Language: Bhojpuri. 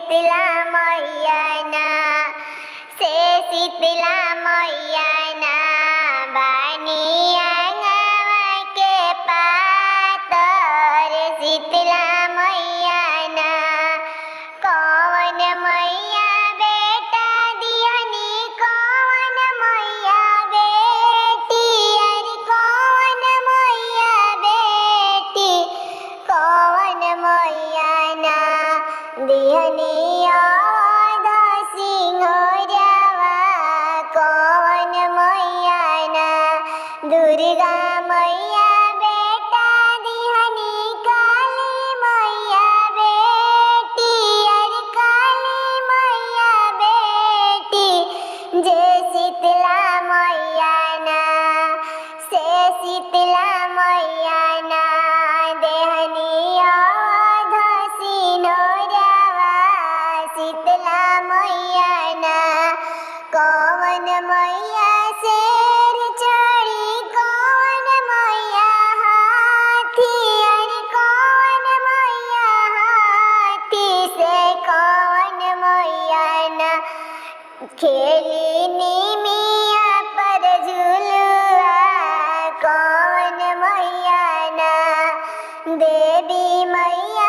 शीतला मैया ना, से शीतला मैया ना, बानिया के पातर शीतला मैया ना, कौन मैया बेटा दिहनी, कौन मैया बेटी, अरे कौन मैया बेटी, कौन मैया ना दिहनी आधा सिंहरवा, कौन मैया ना दुर्गा मैया बेटा दिहनी, काली मैया बेटी, अरे काली मैया बेटी, जे शीतला मैया ना, से शीतला मैया ना देहनी आधा सिंहरवा, शीतला मैया ना कौन मैया शेर चढ़ी, कौन मैया हाथी, अरे कौन मैया हाथी से, कौन मैया ना खेली निमिया पर झुलुआ, कौन मैया ना देवी मैया